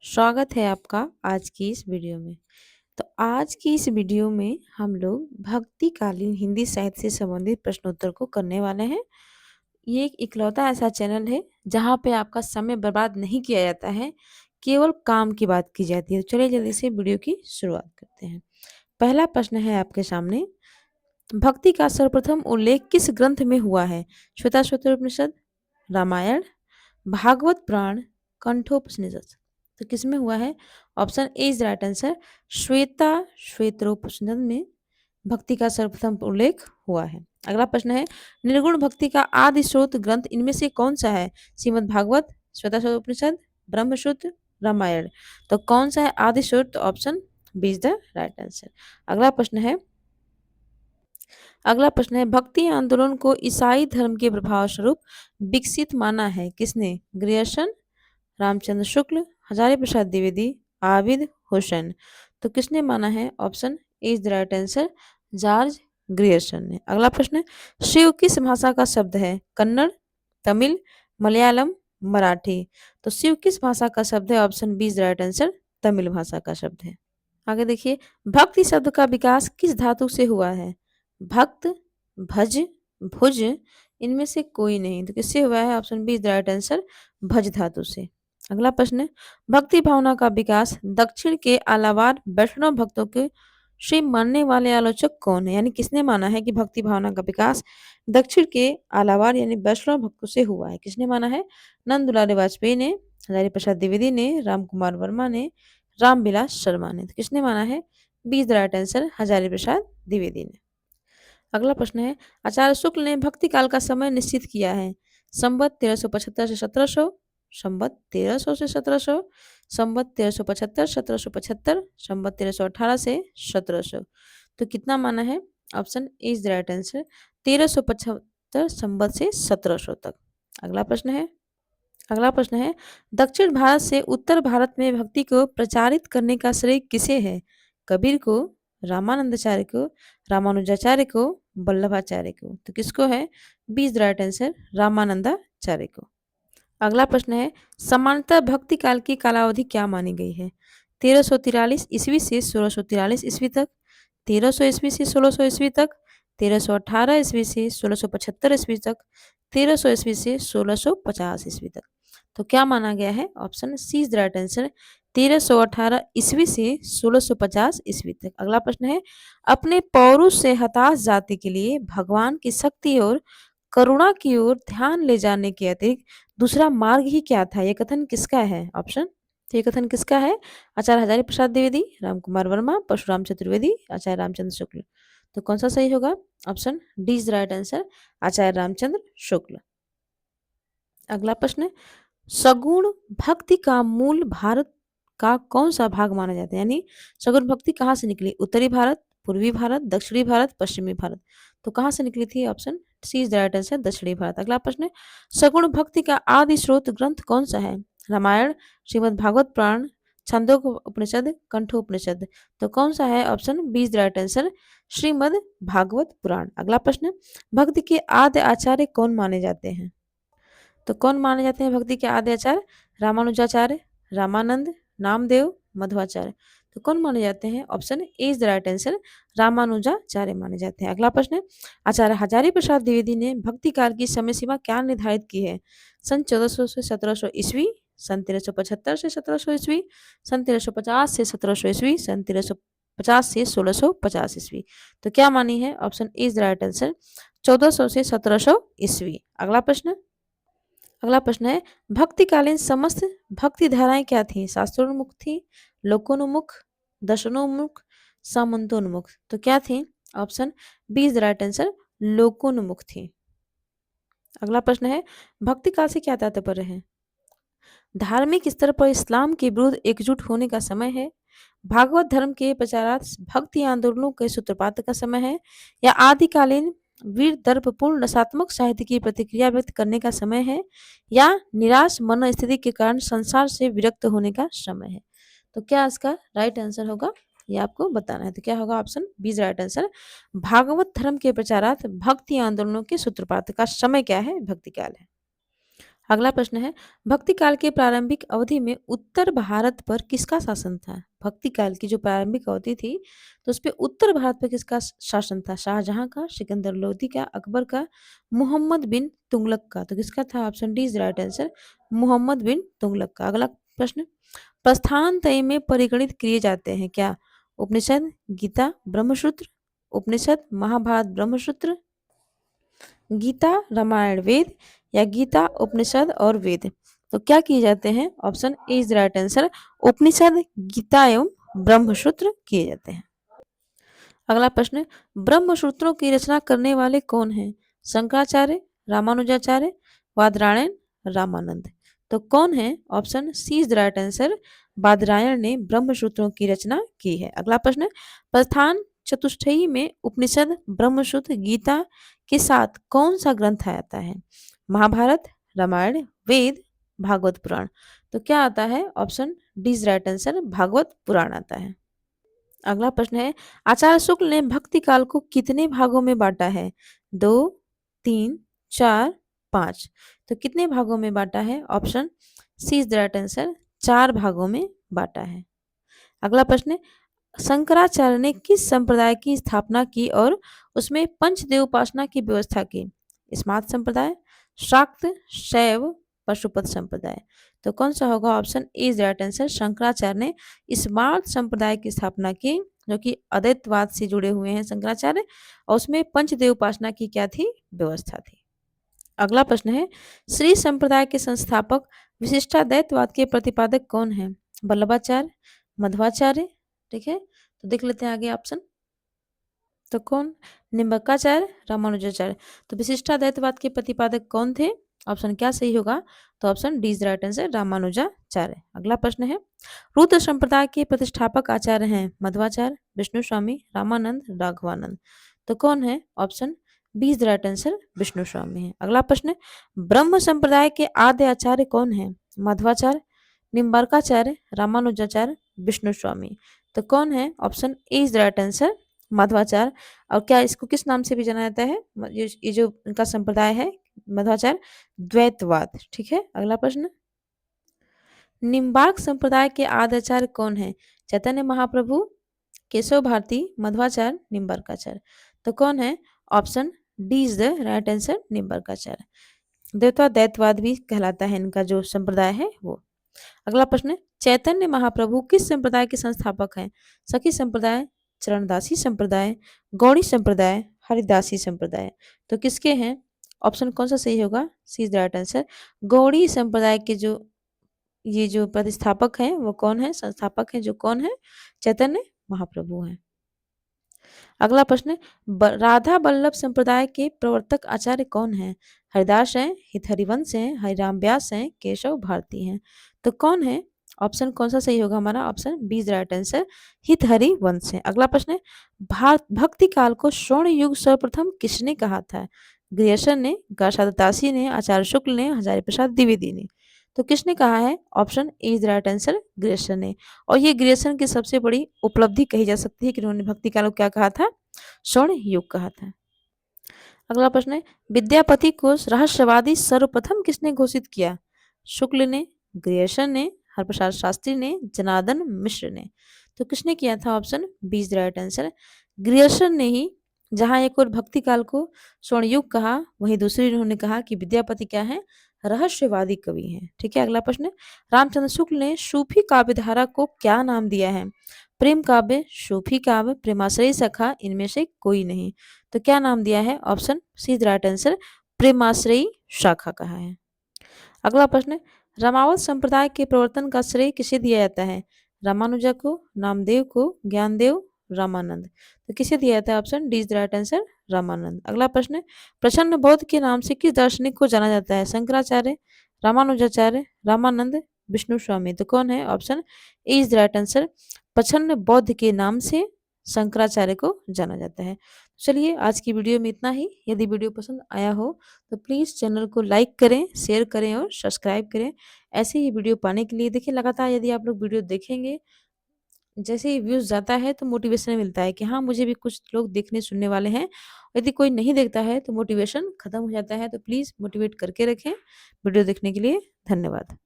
स्वागत है आपका आज की इस वीडियो में। तो आज की इस वीडियो में हम लोग भक्तिकालीन हिंदी साहित्य से संबंधित प्रश्नोत्तर को करने वाले हैं। ये एक इकलौता ऐसा चैनल है जहाँ पे आपका समय बर्बाद नहीं किया जाता है, केवल काम की बात की जाती है। तो चलिए जल्दी से वीडियो की शुरुआत करते हैं। पहला प्रश्न है आपके सामने, भक्ति का सर्वप्रथम उल्लेख किस ग्रंथ में हुआ है? श्वेताश्वतर उपनिषद, रामायण, भागवत पुराण, कंठोपनिषद। तो किसमें हुआ है? Option A is right answer. Shvetaropanishad में भक्ति का सर्वप्रथम उल्लेख हुआ है। अगला प्रश्न है, निर्गुण भक्ति का आदि स्रोत ग्रंथ इनमें से कौन सा है? श्रीमद् भागवत, श्वेताश्वतर उपनिषद, ब्रह्मसूत्र, रामायण। तो कौन सा है आदि स्रोत? तो option B is the right answer. अगला प्रश्न है, भक्ति आंदोलन को ईसाई धर्म के प्रभाव स्वरूप विकसित माना है किसने? ग्रियर्सन, रामचंद्र शुक्ल, हजारी प्रसाद द्विवेदी, आबिद हुसैन। तो किसने माना है? Option A is the right answer, George Grierson ने। अगला प्रश्न है, शिव किस भाषा का शब्द है? कन्नड़, तमिल, मलयालम, मराठी। तो शिव किस भाषा का शब्द है? Option B is the right answer, Tamil भाषा का शब्द है। आगे देखिए, भक्ति शब्द का विकास किस धातु से हुआ है? भक्त, भज, भुज, इनमें से कोई नहीं। तो किससे हुआ है? Option B is the right answer, भज धातु से। अगला प्रश्न है, भक्ति भावना का विकास दक्षिण के अलावार वैष्णव भक्तों के से मानने वाले आलोचक कौन है? यानी किसने माना है कि भक्ति भावना का विकास दक्षिण के अलावार यानी वैष्णव भक्तों से हुआ है? किसने माना है? नंद दुलारे वाजपेयी ने, हजारी प्रसाद द्विवेदी ने, राम कुमार वर्मा ने, रामविलास शर्मा ने। तो किसने माना है? B is the right answer, Hazari Prasad Dwivedi ने। अगला प्रश्न है, आचार्य शुक्ल ने भक्ति काल का समय निश्चित किया है। संवत 1375 से 1700, संवत 1300 से 1700, संवत 1375 1775, संवत 1318 से 1700। तो कितना माना है? Option A is the right answer, 1375 संवत से 1700 तक। अगला प्रश्न है, दक्षिण भारत से उत्तर भारत में भक्ति को प्रचारित करने का श्रेय किसे है? कबीर को, रामानंदाचार्य को, रामानुजाचार्य को, वल्लभाचार्य को। तो किसको है? B is the right answer, Ramanandacharya को। अगला प्रश्न है, समानतः भक्ति काल की कालावधि क्या मानी गई है? 1343 ईस्वी से 1643 ईस्वी तक, 1300 ईस्वी से 1600 ईस्वी तक, 1318 ईस्वी से 1675 ईस्वी तक, 1300 ईस्वी से 1650 ईस्वी तक। तो क्या माना गया है? Option C is the right answer, 1318 ईस्वी से 1650 ईस्वी तक। अगला प्रश्न है, अपने पौरुष से हताश जाति के लिए भगवान की शक्ति और करुणा की ओर ध्यान ले जाने के अतिरिक्त दूसरा मार्ग ही क्या था? यह कथन किसका है? ऑप्शन, तो ये कथन किसका है? आचार्य हजारी प्रसाद द्विवेदी, राम कुमार वर्मा, परशुराम चतुर्वेदी, आचार्य रामचंद्र शुक्ल। तो कौन सा सही होगा? Option D is the right answer, Acharya Ramchandra Shukla. अगला प्रश्न है, सगुण भक्ति का मूल भारत का कौन सा भाग माना जाता है? यानी सगुण भक्ति कहाँ से निकली? उत्तरी भारत, पूर्वी भारत, दक्षिणी भारत, पश्चिमी भारत। तो कहाँ से निकली थी? Option C is the right answer, दक्षिणी भारत। अगला प्रश्न है, सगुण भक्ति का आदि स्रोत ग्रंथ कौन सा है? रामायण, श्रीमद् भागवत पुराण, छंदोग्य उपनिषद, कंठोपनिषद। तो कौन सा है? Option B is the right answer, Shrimad Bhagwat Purana. अगला प्रश्न, भक्ति के आद्य आचार्य कौन माने जाते हैं? तो कौन माने जाते हैं भक्ति के आद्य आचार्य? रामानुजाचार्य, रामानंद, नामदेव, मध्वाचार्य। तो कौन माने जाते हैं? Option A is the right answer, Ramanujacharya माने जाते हैं। अगला प्रश्न, आचार्य हजारी प्रसाद द्विवेदी ने भक्ति काल की समय सीमा क्या निर्धारित की है? सन 1400 से 1700 ईस्वी, सन 1375 से 1700 ईस्वी, सन 1350 से 1700 ईस्वी, सन 1350 से 1650 ईस्वी। तो क्या मानी है? Option A is the right answer, 1400 से 1700 ईस्वी। अगला प्रश्न है, भक्तिकालीन समस्त भक्ति धाराएं क्या थी? शास्त्रोन्मुख थी, लोकोन्मुख, दर्शनोन्मुख, सामंतोन्मुख। तो क्या थी? Option B is the right answer, लोकोन्मुख थी। अगला प्रश्न है, भक्ति काल से क्या तात्पर्य है? धार्मिक स्तर पर इस्लाम के विरुद्ध एकजुट होने का समय है, भागवत धर्म के प्रचारार्थ भक्ति आंदोलनों के सूत्रपात का समय है, या आदिकालीन वीर दर्पपूर्ण रसात्मक साहित्य की प्रतिक्रिया व्यक्त करने का समय है, या निराश मन स्थिति के कारण संसार से विरक्त होने का समय है। तो क्या इसका राइट आंसर होगा? ये आपको बताना है। तो क्या होगा? Option B is right answer, भागवत धर्म के प्रचारार्थ भक्ति आंदोलनों के सूत्रपात का समय क्या है? भक्ति काल है। अगला प्रश्न है, भक्ति काल के प्रारंभिक अवधि में उत्तर भारत पर किसका शासन था? भक्ति काल की जो प्रारंभिक अवधि थी, तो उसपे उत्तर भारत पर किसका शासन था? शाहजहां का, सिकंदर लोदी का, अकबर का, मोहम्मद बिन तुगलक का। तो किसका था? Option D is right answer, Mohammad bin Tughlaq का। अगला प्रश्न, प्रस्थान त्रय में परिगणित किए जाते हैं क्या? उपनिषद, गीता, ब्रह्मसूत्र, उपनिषद, महाभारत, ब्रह्मसूत्र, गीता, रामायण, वेद, या गीता, उपनिषद और वेद। तो क्या किए जाते हैं? Option A is right answer, Upanishad, Gita एवं ब्रह्मसूत्र किए जाते हैं। अगला प्रश्न, ब्रह्मसूत्रों की रचना करने वाले कौन हैं? शंकराचार्य, रामानुजाचार्य, बादरायण, रामानंद। तो कौन है? Option C is right answer, Badarayana ने ब्रह्मसूत्रों की रचना की है। अगला प्रश्न, प्रस्थान चतुष्टयी में उपनिषद, ब्रह्मसूत्र, गीता के साथ कौन सा ग्रंथ आता है? महाभारत, रामायण, वेद, भागवत पुराण। तो क्या आता है? Option D is right answer, Bhagwat Purana आता है। अगला प्रश्न है, आचार्य शुक्ल ने भक्ति काल को कितने भागों में बांटा है? 2, 3, 4, 5। तो कितने भागों में बांटा है? Option C is the right answer, 4 भागों में बांटा है। अगला प्रश्न है, शंकराचार्य ने किस संप्रदाय की स्थापना की और उसमें पंचदेव उपासना की व्यवस्था की? स्मार्त संप्रदाय, शाक्त, शैव, पशुपत संप्रदाय। तो कौन सा होगा? Option A is right answer, Shankaracharya ने स्मार्त संप्रदाय की स्थापना की, जो कि अद्वैतवाद से जुड़े हुए हैं शंकराचार्य, और उसमें पंचदेव उपासना की क्या थी? व्यवस्था थी। अगला प्रश्न है, श्री संप्रदाय के संस्थापक विशिष्टाद्वैतवाद के प्रतिपादक कौन है? वल्लभाचार्य, मध्वाचार्य, ठीक है। तो देख लेते हैं आगे ऑप्शन। तो कौन? निम्बकाचार्य, रामानुजाचार्य। तो विशिष्टाद्वैतवाद के प्रतिपादक कौन थे? ऑप्शन क्या सही होगा? तो option D is right answer, Ramanujacharya. अगला प्रश्न है, रुद्र संप्रदाय के प्रतिष्ठापक आचार्य हैं मध्वाचार्य, विष्णु स्वामी, रामानंद, राघवानंद। तो कौन है? Option B is right answer, Vishnu Swami है। अगला प्रश्न, ब्रह्म संप्रदाय के आद्य आचार्य कौन है? मध्वाचार्य, निम्बार्काचार्य, रामानुजाचार्य, विष्णु स्वामी। तो कौन है? Option A is right answer, Madhvacharya. और क्या इसको किस नाम से भी जाना जाता है? ये जो इनका संप्रदाय है मध्वाचार्य, द्वैतवाद, ठीक है। अगला प्रश्न, निम्बार्क संप्रदाय के आद्य आचार्य कौन है? चैतन्य महाप्रभु, केशव भारती, मध्वाचार्य, निम्बार्काचार्य। तो कौन है? Option D is the right answer, Nimbarkacharya. द्वैतवाद भी कहलाता है इनका जो संप्रदाय है वो। अगला प्रश्न, चैतन्य महाप्रभु किस संप्रदाय के संस्थापक हैं? सखी संप्रदाय, चरणदासी संप्रदाय, गौड़ी संप्रदाय, हरिदासी संप्रदाय। तो किसके हैं? ऑप्शन कौन सा सही होगा? सी इज द राइट आंसर, गौड़ी संप्रदाय के जो ये जो प्रतिस्थापक हैं वो कौन है? संस्थापक हैं जो कौन है? चैतन्य महाप्रभु हैं। अगला प्रश्न, राधा बल्लभ संप्रदाय के प्रवर्तक आचार्य कौन है? हरिदास हैं, हित हरिवंश हैं, हरिराम व्यास हैं, केशव भारती हैं। तो कौन है? ऑप्शन कौन सा सही होगा हमारा? Option B is right answer, Hit Harivansh है। अगला प्रश्न है, भारत भक्ति काल को स्वर्ण युग सर्वप्रथम किसने कहा था? ग्रियर्सन ने, गासादासी ने, आचार्य शुक्ल ने, हजारी प्रसाद द्विवेदी ने। तो किसने कहा है? Option A is right answer, Grierson ने। और ये ग्रियर्सन की सबसे बड़ी उपलब्धि कही जा सकती है कि उन्होंने भक्ति काल को क्या कहा था? स्वर्ण युग कहा था। अगला प्रश्न है, विद्यापति को रहस्यवादी सर्वप्रथम किसने घोषित किया? शुक्ल ने, ग्रियर्सन ने, हरप्रसाद शास्त्री ने, जनार्दन मिश्र ने। तो किसने किया था? Option B is right answer, Grierson ने ही। जहां एक और भक्ति काल को स्वर्ण युग कहा, वहीं दूसरी उन्होंने कहा कि विद्यापति क्या है? रहस्यवादी कवि हैं। ठीक है। अगला प्रश्न, रामचंद्र शुक्ल ने सूफी काव्य धारा को क्या नाम दिया है? प्रेम काव्य, सूफी काव्य, प्रेमाश्रयी सखा, इनमें से कोई नहीं। तो क्या नाम दिया है? Option C is right answer, प्रेमाश्रयी शाखा कहा है। अगला प्रश्न, रामावत संप्रदाय के प्रवर्तन का श्रेय किसे दिया जाता है? रामानुजा को, नामदेव को, ज्ञानदेव, रामानंद। तो किसे दिया जाता है? Option D is the right answer, Ramanand. अगला प्रश्न, प्रसन्न बौद्ध के नाम से किस दार्शनिक को जाना जाता है? शंकराचार्य, रामानुजाचार्य, रामानंद, विष्णु स्वामी। तो कौन है? Option A is the right answer, प्रसन्न बौद्ध के नाम से शंकराचार्य को जाना जाता है। चलिए आज की वीडियो में इतना ही। यदि वीडियो पसंद आया हो तो प्लीज़ चैनल को लाइक करें, शेयर करें और सब्सक्राइब करें। ऐसे ही वीडियो पाने के लिए देखिए लगातार यदि आप लोग वीडियो देखेंगे जैसे ही व्यूज़ जाता है तो मोटिवेशन मिलता है कि हाँ, मुझे भी कुछ लोग देखने सुनने वाले हैं। यदि कोई नहीं देखता है तो मोटिवेशन खत्म हो जाता है। तो प्लीज़ मोटिवेट करके रखें। वीडियो देखने के लिए धन्यवाद।